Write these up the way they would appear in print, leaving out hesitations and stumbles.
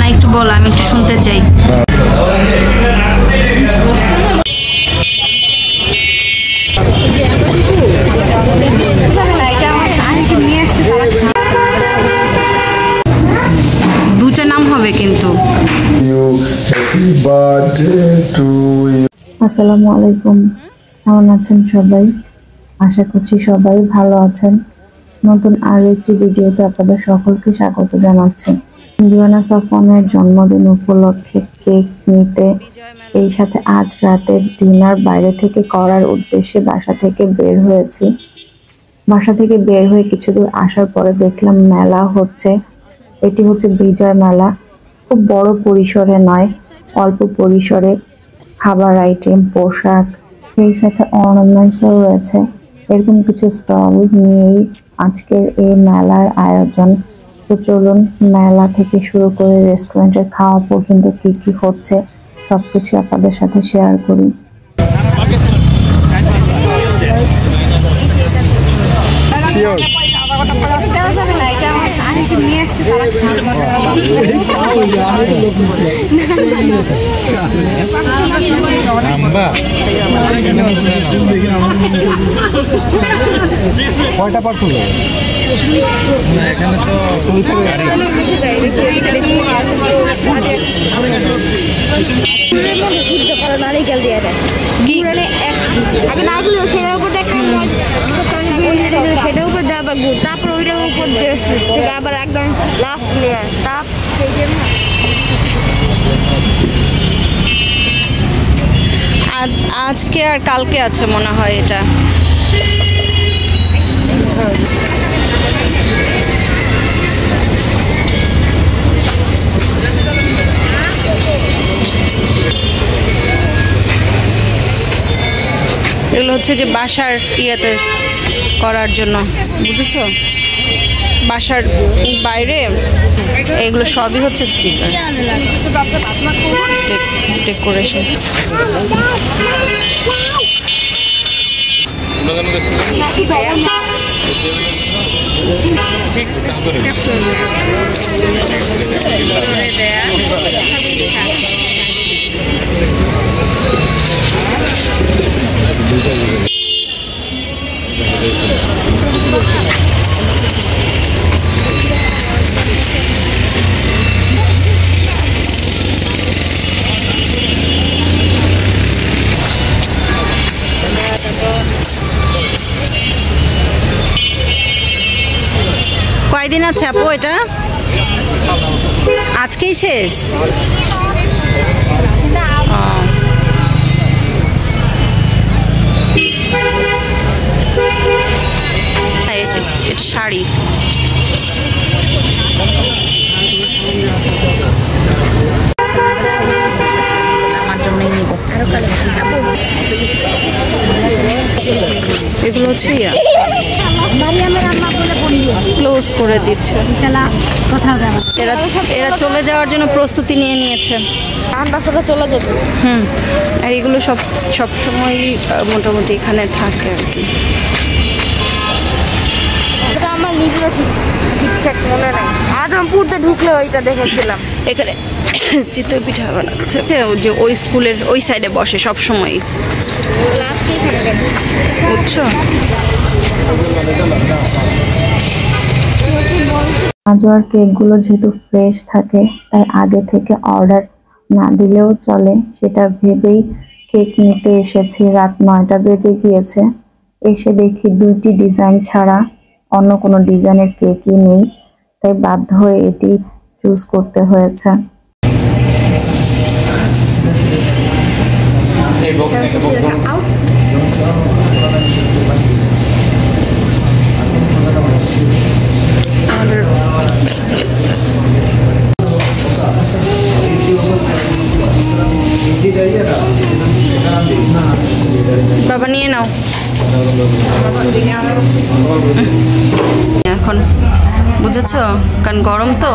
না একটু বল, আমি একটু শুনতে চাই। দুটো নাম হবে কিন্তু। আসসালামু আলাইকুম, কেমন আছেন সবাই? আশা করছি সবাই ভালো আছেন। নতুন আরো একটি ভিডিওতে আপনাদের সকলকে স্বাগত জানাচ্ছি। দিওয়ানা সাফওয়ানের জন্মদিন উপলক্ষে কেক নিতে, এই সাথে আজ রাতে ডিনার বাইরে থেকে করার উদ্দেশ্যে বাসা থেকে বের হয়েছি। বাসা থেকে বের হয়ে কিছু দূর আসার পরে দেখলাম মেলা হচ্ছে। এটি হচ্ছে বিজয় মেলা। খুব বড় পরিসরে নয়, অল্প পরিসরে খাবার আইটেম, পোশাক, সেই সাথে অর্নামেন্টসও রয়েছে। এরকম কিছু স্টল নিয়েই আজকের এই মেলার আয়োজন। তো চলুন মেলা থেকে শুরু করে রেস্টুরেন্টের খাওয়া পর্যন্ত কি কি হচ্ছে সবকিছু আপনাদের সাথে শেয়ার করি। কয়টা পার্সেল না এখানে তো নারিকেল দিয়ে দেয় আগে নাগুলো সেটার উপর সেটার উপর দেওয়া বা গুড়, তারপর ওইটার উপর আবার একদম লাস্ট লেয়ার তাপ সেই জন্য। আজকে আর কালকে আছে মনে হয় এটা। এগুলো হচ্ছে যে বাসার ইয়েতে করার জন্য, বুঝেছ? বাসার বাইরে এগুলো সবই হচ্ছে স্টিকার, ডেকোরেশন। কয়দিন আছে আপু এটা? আজকেই শেষ? এটা শাড়ি। আমার জন্যই নিব। এগুলো হচ্ছে ক্লোজ করে দিচ্ছে। এরা চলে যাওয়ার জন্য প্রস্তুতি নিয়ে নিয়েছে। চলে যেত। আর এগুলো সব সময় মোটামুটি এখানে থাকে আর কি। আমার নিজেরও ঠিকঠাক মনে নাই, আজমপুরতে ঢুকলে ওইটা দেখেছিলাম। এখানে চিতই পিঠা বানাচ্ছে, যে ওই স্কুলের ওই সাইডে বসে সব সময়, বুঝছো? আজওয়ার কেকগুলো যেহেতু ফ্রেশ থাকে তাই আগে থেকে অর্ডার না দিলেও চলে, সেটা ভেবেই কেক নিতে এসেছি। রাত 9টা বেজে গিয়েছে। এসে দেখি দুইটি ডিজাইন ছাড়া অন্য কোনো ডিজাইনের কেকই নেই, তাই বাধ্য হয়ে এটি চুজ করতে হয়েছে। বাবা নিয়ে নাও এখন, বুঝেছো? কারণ গরম তো।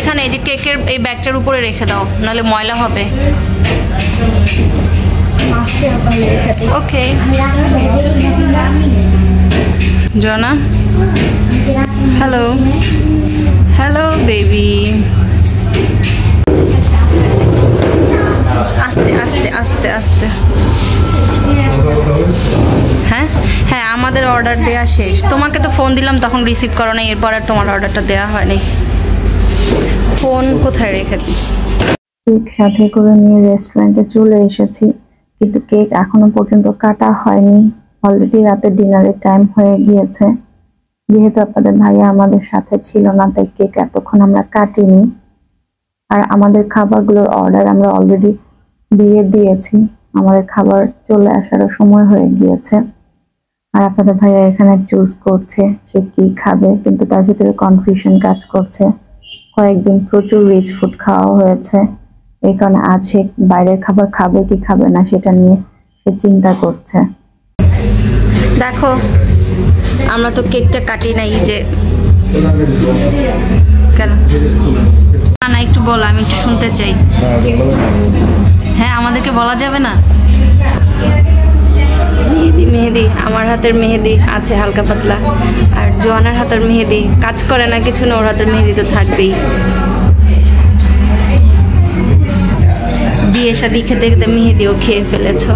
এখানে এই যে কেকের এই ব্যাগটার উপরে রেখে দাও, নাহলে ময়লা হবে। ওকে জনা, হ্যালো হ্যালো বেবি। আস্তে আস্তে। হ্যাঁ হ্যাঁ, আমাদের অর্ডার দেওয়া শেষ। তোমাকে তো ফোন দিলাম, তখন রিসিভ করো না, এরপর আর তোমার অর্ডারটা দেওয়া হয়নি। ফোন কোথায় রেখে দিই? কেক সাথে করে নিয়ে রেস্টুরেন্টে চলে এসেছি, কিন্তু কেক এখনো পর্যন্ত কাটা হয়নি। অলরেডি রাতে ডিনারের টাইম হয়ে গিয়েছে। যেহেতু আপনাদের ভাইয়া আমাদের সাথে ছিল না, তাই কেক এতক্ষণ আমরা কাটিনি। আর আমাদের খাবারগুলোর অর্ডার আমরা অলরেডি দিয়ে দিয়েছি, আমাদের খাবার চলে আসারও সময় হয়ে গিয়েছে। আর আপনাদের ভাইয়া এখানে চুজ করছে সে কি খাবে, কিন্তু তার ভিতরে কনফিউশন কাজ করছে। কয়েকদিন প্রচুর রিচ ফুড খাওয়া হয়েছে, এই কারণে আজ সে বাইরের খাবার খাবে কি খাবে না সেটা নিয়ে সে চিন্তা করছে। দেখো আমরা তো কেকটা কাটি নাই, যে কেন না না একটু বলো, আমি একটু শুনতে চাই। হ্যাঁ, আমাদেরকে বলা যাবে না? মেহেদি মেহেদি, আমার হাতের মেহেদি আছে হালকা পাতলা, আর জোয়ানার হাতের মেহেদি কাজ করে না কিছু না, ওর হাতের মেহেদি তো থাকবেই। বিয়ে শাদি খেতে খেতে মেহেদিও খেয়ে ফেলেছো।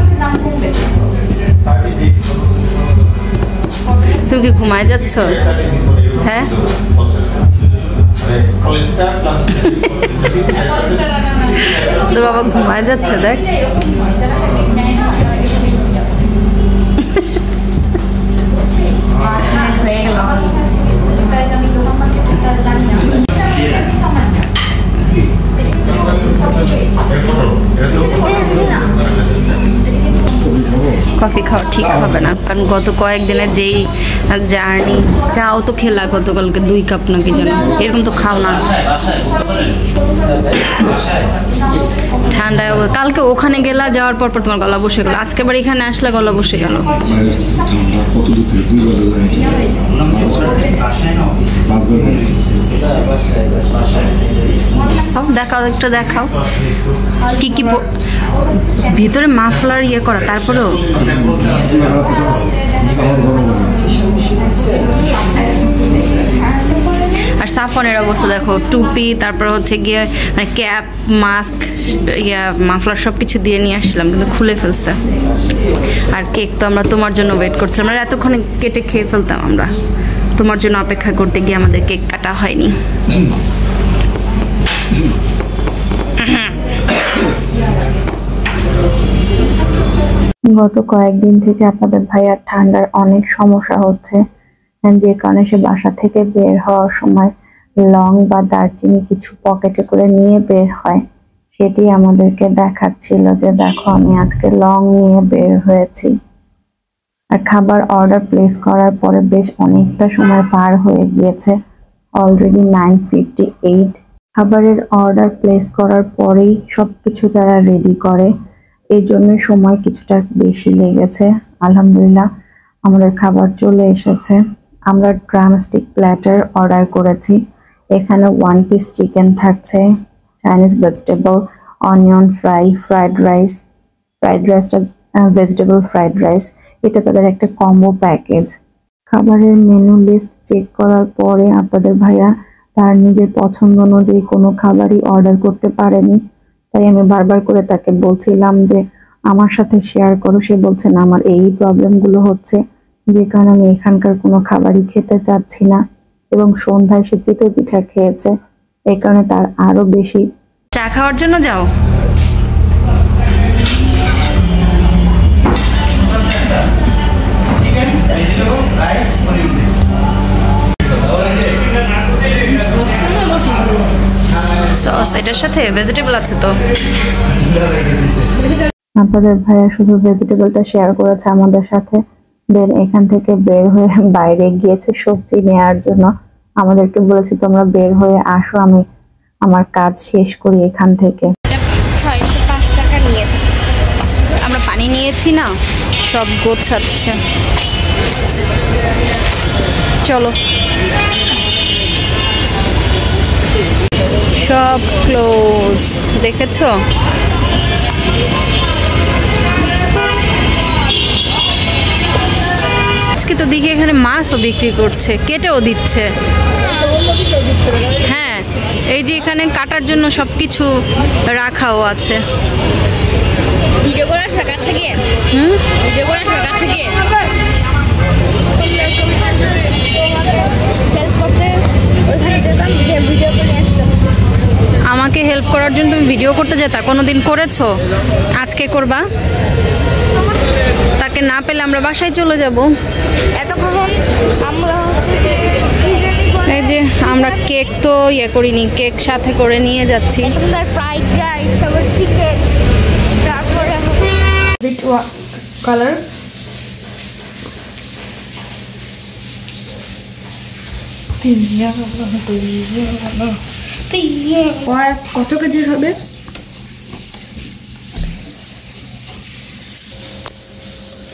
তুমি কি ঘুমায় যাচ্ছ? হ্যাঁ, তোর বাবা ঘুমায় যাচ্ছে, দেখ। কফি খাওয়া ঠিক হবে না, কারণ গত কয়েকদিনের যেই জার্নি, চাও তো খেলা গতকালকে 2 কাপ নাকি জানো, এরকম তো খাও না। ঠান্ডায় কালকে ওখানে গেলা, যাওয়ার পর পর তোমার গলা বসে গেল, আজকে আবার এখানে আসলে গলা বসে গেল। দেখাও, একটা দেখাও কি কি ভিতরে মাফলার ইয়ে করা, তারপরেও আর সাফনের অবস্থা দেখো, টুপি, তারপর হচ্ছে গিয়ে মানে ক্যাপ, মাস্ক, ইয়া মাফলার সব কিছু দিয়ে নিয়ে আসছিলাম, কিন্তু খুলে ফেলছে। আর কেক তো আমরা তোমার জন্য ওয়েট করছিলাম, আমরা এতক্ষণে কেটে খেয়ে ফেলতাম। আমরা তোমার জন্য অপেক্ষা করতে গিয়ে আমাদের কেক কাটা হয়নি। গত কয়েকদিন থেকে আপনাদের ভাইয়ার ঠান্ডার অনেক সমস্যা হচ্ছে, যে কারণে সে বাসা থেকে বের হওয়ার সময় লং বা দারচিনি কিছু পকেটে করে নিয়ে বের হয়। সেটি আমাদেরকে দেখাচ্ছিল যে দেখো আমি আজকে লং নিয়ে বের হয়েছি। আর খাবার অর্ডার প্লেস করার পরে বেশ অনেকটা সময় পার হয়ে গিয়েছে, অলরেডি 9:58। খাবারের অর্ডার প্লেস করার পরেই সবকিছু তারা রেডি করে, এই জন্য সময় কিছুটা বেশি লেগেছে। আলহামদুলিল্লাহ আমাদের খাবার চলে এসেছে। আমরা ড্রামস্টিক প্ল্যাটার অর্ডার করেছি, এখানে 1 পিস চিকেন থাকছে, Chinese vegetable, onion fry, fried রাইসটা ভেজিটেবল ফ্রাইড রাইস, এটা তাদের একটা কম্বো প্যাকেজ। খাবারের মেনু লিস্ট চেক করার পরে আপনাদের ভাইয়া তার নিজের পছন্দ অনুযায়ী কোনো খাবারই অর্ডার করতে পারেনি, তাই আমি বারবার করে তাকে বলছিলাম যে আমার সাথে শেয়ার করো। সে বলছে না, আমার এই প্রবলেমগুলো হচ্ছে, যে কারণে আমি এখানকার কোনো খাবারই খেতে চাচ্ছি না। এবং সন্ধ্যায় সে চিতই পিঠা খেয়েছে, এই কারণে তার আরো বেশি। চা খাওয়ার জন্য যাও? সস এটার সাথে ভেজিটেবল আছে তো। আপনাদের ভাইয়া শুধু ভেজিটেবলটা শেয়ার করেছে আমাদের সাথে, দেন এখান থেকে বের হয়ে বাইরে গিয়েছে সবজি নেওয়ার জন্য। আমাদেরকে বলেছে তোমরা বের হয়ে আসো, আমি আমার কাজ শেষ করি এখান থেকে। 605 টাকা নিয়েছে। আমরা পানি নিয়েছি না, সব গোছাচ্ছে। চলো, সব ক্লোজ, দেখেছো? আজকে তো দেখি এখানে মাছও বিক্রি করছে, কেটেও দিচ্ছে। হ্যাঁ, এই যে এখানে কাটার জন্য সবকিছু রাখাও আছে। ভিডিও করে আসবে কাছে গিয়ে, ভিডিও করে আসবে কাছে গিয়ে হেল্প করতে, ওইখানে যেতাম গিয়ে ভিডিও করে আসতাম। আমাকে হেল্প করার জন্য তুমি ভিডিও করতে যেতা? কোনোদিন করেছো? আজকে করবা? তাকে না পেলে আমরা বাসায় চলে যাব। এতক্ষণ আমরা এই যে আমরা কেক তো ইয়ে করিনি, কেক সাথে করে নিয়ে যাচ্ছি। ফ্রাইড রাইস, তারপর চিকেন, তারপরে কালার কত কেজির হবে?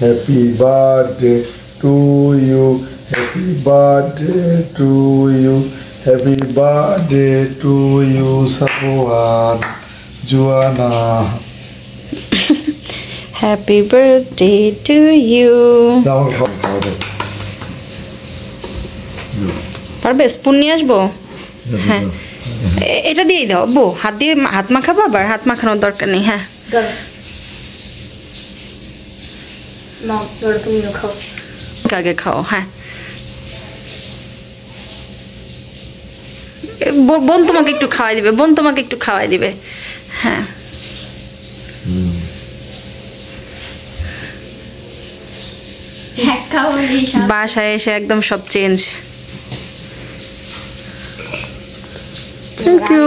Happy birthday to you, happy birthday to you, happy birthday to you, Sabuhan, Juana. Happy birthday to you. দাও খাও দাও। পারবে? স্পুন নিয়ে আসবো? হ্যাঁ, এটা দিয়েই দাও। বউ হাত দিয়ে হাত মাখাবো? আবার হাত মাখানোর দরকার নেই। হ্যাঁ, তুমিও খাও, আগে খাও। হ্যাঁ, বোন তোমাকে একটু খাওয়াই দিবে, বোন তোমাকে একটু খাওয়াই দিবে। হ্যাঁ, বাসায় এসে একদম সব চেঞ্জ। Thank you.